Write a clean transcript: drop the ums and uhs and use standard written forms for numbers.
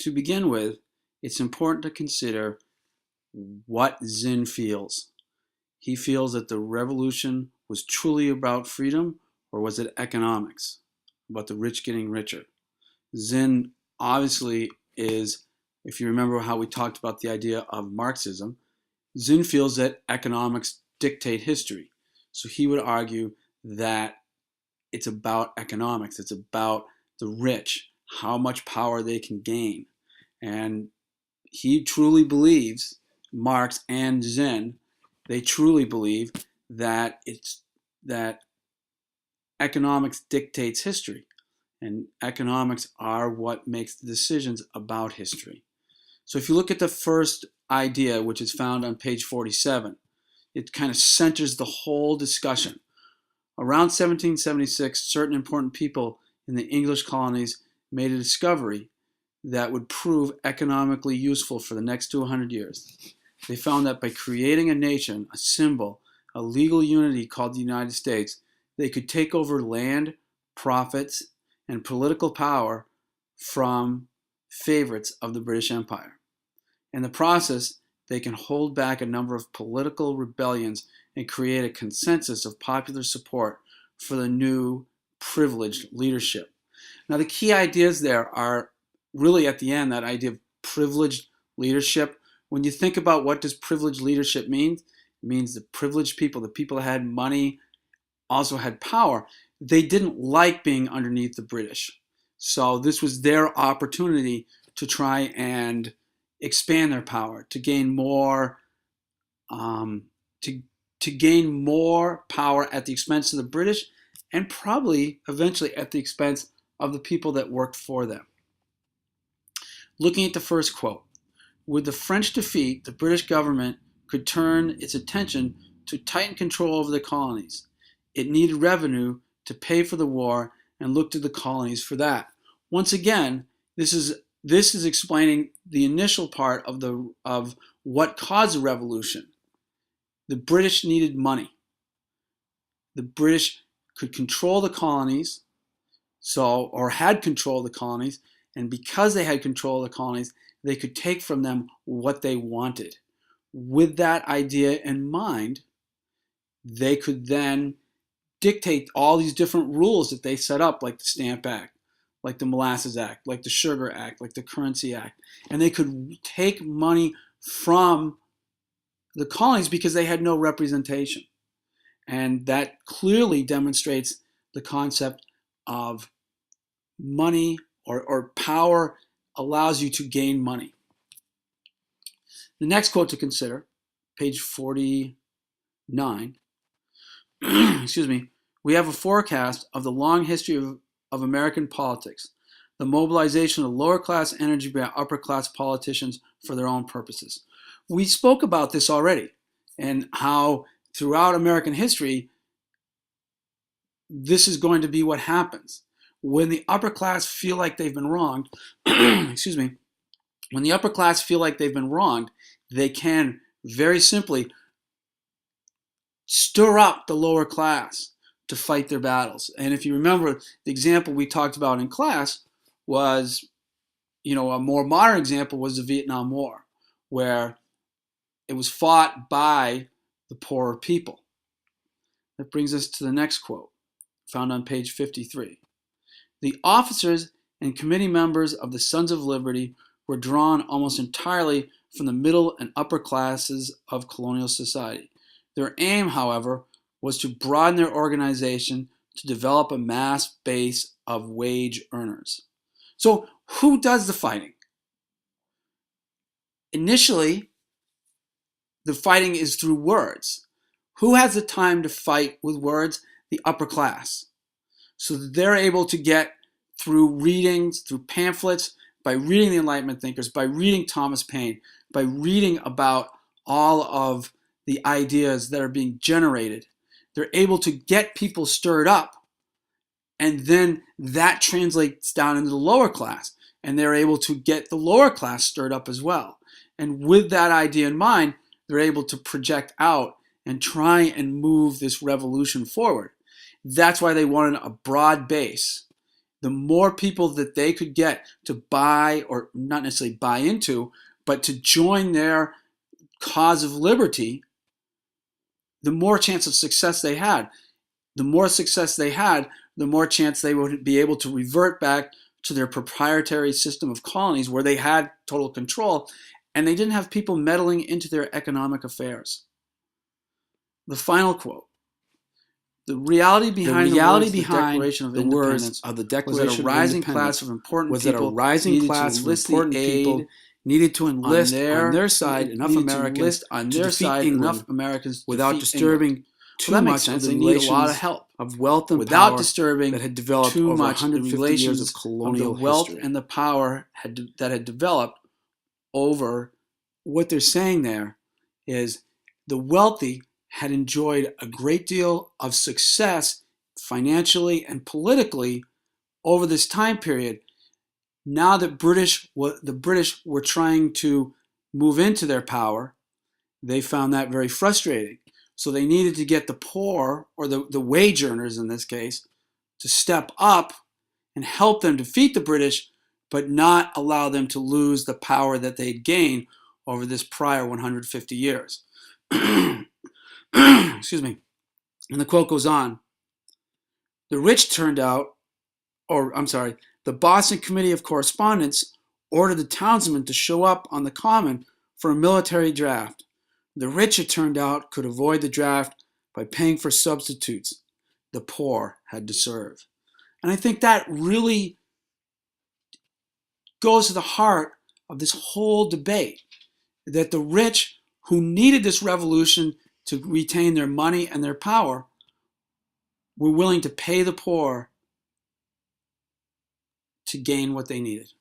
To begin with, it's important to consider what Zinn feels. He feels that the revolution was truly about freedom, or was it economics, about the rich getting richer? Zinn obviously is, if you remember how we talked about the idea of Marxism, Zinn feels that economics dictate history. So he would argue that it's about economics, it's about the rich, how much power they can gain. And he truly believes, Marx and Zinn, they truly believe that economics dictates history, and economics are what makes the decisions about history. So if you look at the first idea, which is found on page 47, it kind of centers the whole discussion. Around 1776, certain important people in the English colonies made a discovery that would prove economically useful for the next 200 years. They found that by creating a nation, a symbol, a legal unity called the United States, they could take over land, profits, and political power from favorites of the British Empire. In the process, they can hold back a number of political rebellions and create a consensus of popular support for the new privileged leadership. Now, the key ideas there are really at the end, that idea of privileged leadership. When you think about what does privileged leadership mean, it means the privileged people, the people that had money, also had power. They didn't like being underneath the British. So this was their opportunity to try and expand their power, to gain more, to gain more power at the expense of the British, and probably eventually at the expense of the people that worked for them. Looking at the first quote, with the French defeat, the British government could turn its attention to tighten control over the colonies. It needed revenue to pay for the war and looked to the colonies for that. Once again, this is explaining the initial part of what caused the revolution. The British needed money. The British could control the colonies, or had control of the colonies, and because they had control of the colonies, they could take from them what they wanted. With that idea in mind, they could then dictate all these different rules that they set up, like the Stamp Act, like the Molasses Act, like the Sugar Act, like the Currency Act. And they could take money from the colonies because they had no representation. And that clearly demonstrates the concept of money or power allows you to gain money. The next quote to consider, page 49, excuse me, we have a forecast of the long history of American politics, the mobilization of lower class energy by upper class politicians for their own purposes. We spoke about this already, and how throughout American history, this is going to be what happens. When the upper class feel like they've been wronged, excuse me, when the upper class feel like they've been wronged, they can very simply stir up the lower class to fight their battles. And if you remember, the example we talked about in class was, a more modern example was the Vietnam War, where it was fought by the poorer people. That brings us to the next quote, found on page 53. The officers and committee members of the Sons of Liberty were drawn almost entirely from the middle and upper classes of colonial society. Their aim, however, was to broaden their organization to develop a mass base of wage earners. So who does the fighting? Initially, the fighting is through words. Who has the time to fight with words? The upper class. So that they're able to get through readings, through pamphlets, by reading the Enlightenment thinkers, by reading Thomas Paine, by reading about all of the ideas that are being generated. They're able to get people stirred up, and then that translates down into the lower class, and they're able to get the lower class stirred up as well. And with that idea in mind, they're able to project out and try and move this revolution forward. That's why they wanted a broad base. the more people that they could get to buy, or not necessarily buy into, but to join their cause of liberty, the more chance of success they had. The more success they had, the more chance they would be able to revert back to their proprietary system of colonies where they had total control and they didn't have people meddling into their economic affairs. The final quote. The reality behind the Declaration of Independence was that a rising class of important people needed to enlist on their side enough Americans without disturbing too much of the relations of wealth and power that had developed over 150 years of colonial history. And the power that had developed over, what they're saying there is the wealthy had enjoyed a great deal of success financially and politically over this time period. Now that the British were trying to move into their power, they found that very frustrating. So they needed to get the poor, or the wage earners in this case, to step up and help them defeat the British, but not allow them to lose the power that they'd gained over this prior 150 years. Excuse me. And the quote goes on. The Boston Committee of Correspondence ordered the townsmen to show up on the common for a military draft. The rich, it turned out, could avoid the draft by paying for substitutes the poor had to serve. And I think that really goes to the heart of this whole debate, that the rich, who needed this revolution to retain their money and their power, were willing to pay the poor to gain what they needed.